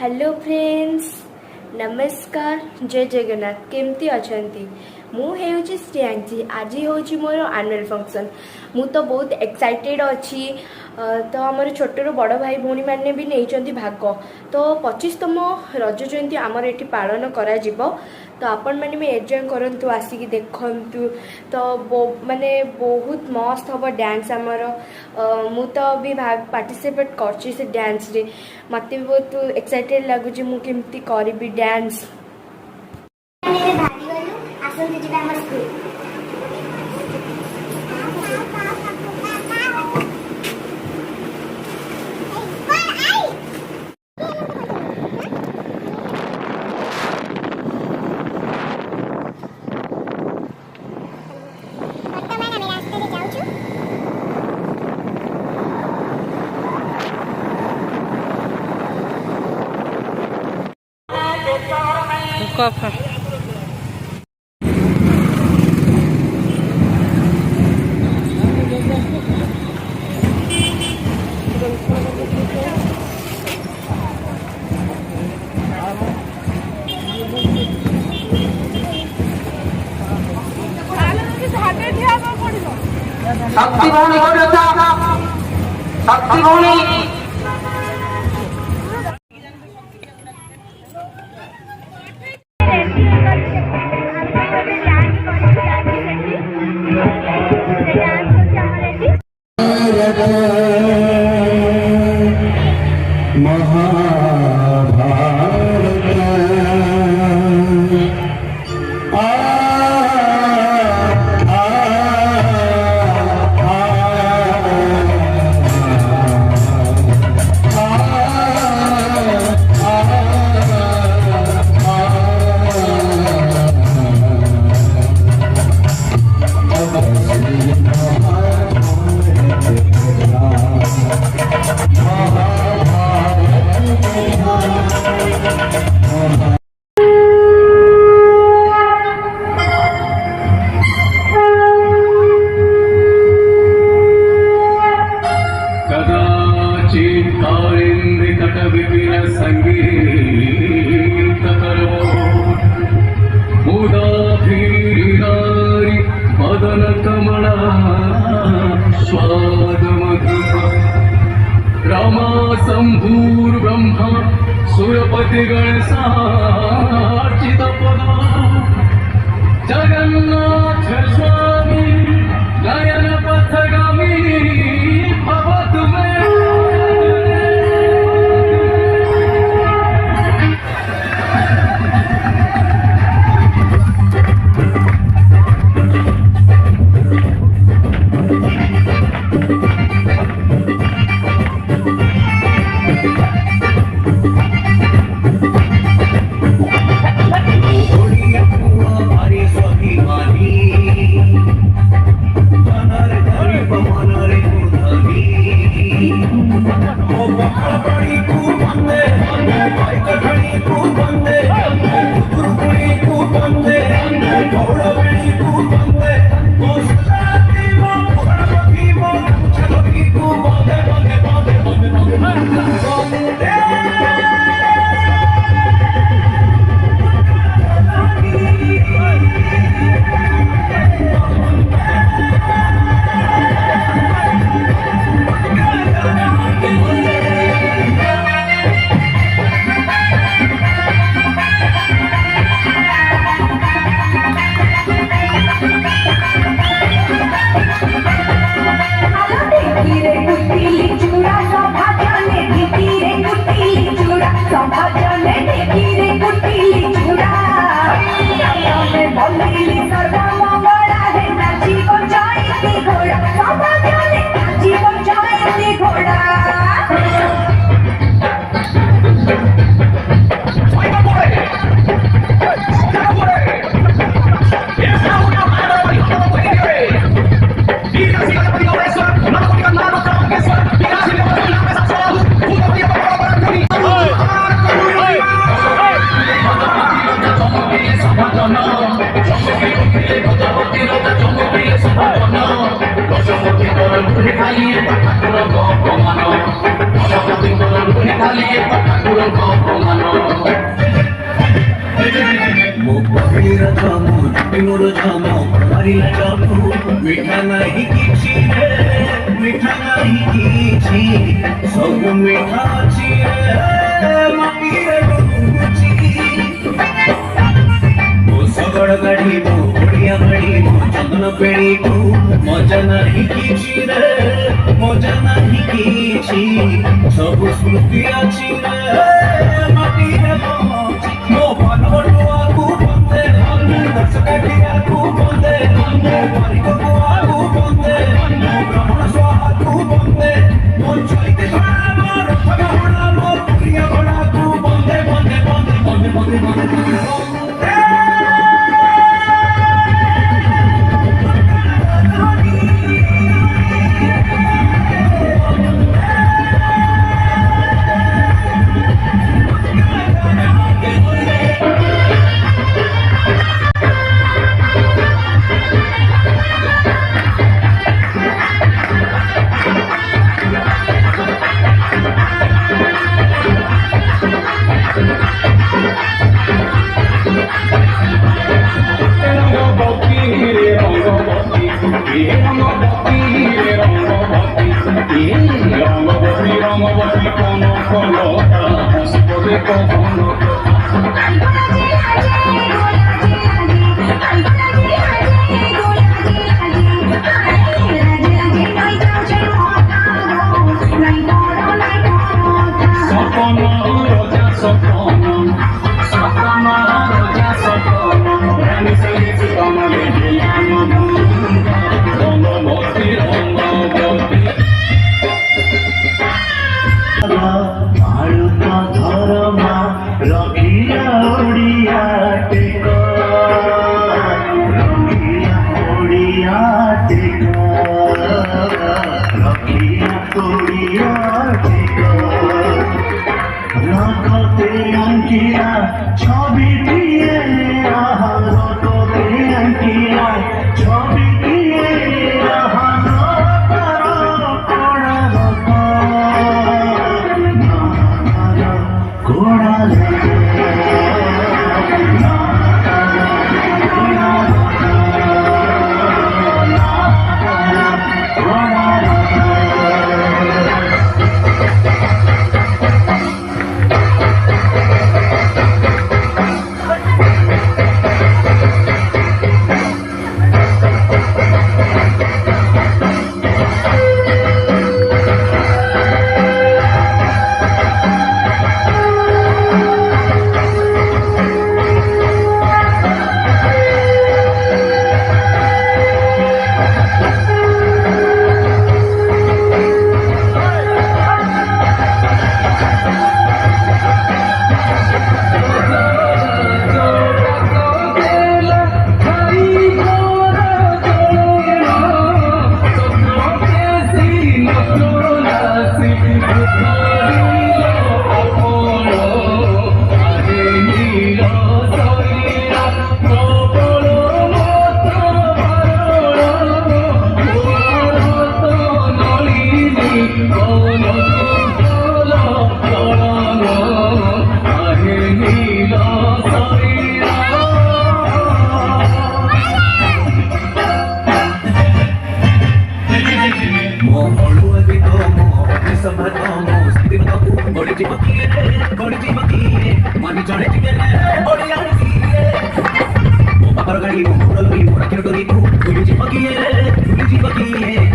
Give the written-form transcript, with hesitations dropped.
Hello friends, नमस्कार, जय जगन्नाथ। केमती अछंती? मुझे श्रेयांशी। आज हूँ मोर एनुअल फंक्शन। मु तो बहुत एक्साइटेड अच्छी। तो आमर छोटू बड़ भाई भौणी मैंने भी नहीं भाग। तो 25तम रज जयंती आमर ये पालन करा तो आपण मैंने भी एंजॉय करंतु, आसिक देखंतु। तो माने बहुत मस्त हम डांस आमर। मु तो भी भाग पार्टिसिपेट करछि से डांस रे। मते भी बहुत एक्साइटेड लगुच मु केमती करिबी डांस। Copa. शक्ति भौणी शक्ति भौणी शंभूर ब्रह्मा सुरपति गणेशार्चित पदा जगन्नाथ स्वामी नयन पथगामी भवतु मे। खाली एक ठाकुर को अपमान मोर जामु मोर जामु मारिला जामु मिठा नहीं किछि रे मिठा नहीं किछि सब मिठा अछि रे माटी रे गुची ओ सगड़ गाड़ी मो ओडिया गाड़ी मो चंदन पेड़ी को मजा नहीं किछि रे मजा नहीं किछि सब स्मृति अछि रे माटी रे गुची मो बनवटुआ को बंदे दर्शकाटिया को बंदे मो परिको को आगु बंदे मो ब्राह्मण स्वाहा को बंदे मो चैते घोड़ा मो रथ घोड़ा मो प्रिय घोड़ा को बंदे बंदे बंदे बंदे बंदे बंदे Papar gari mo, mura gari mo, rakiro gari mo, tuli jipa kiye,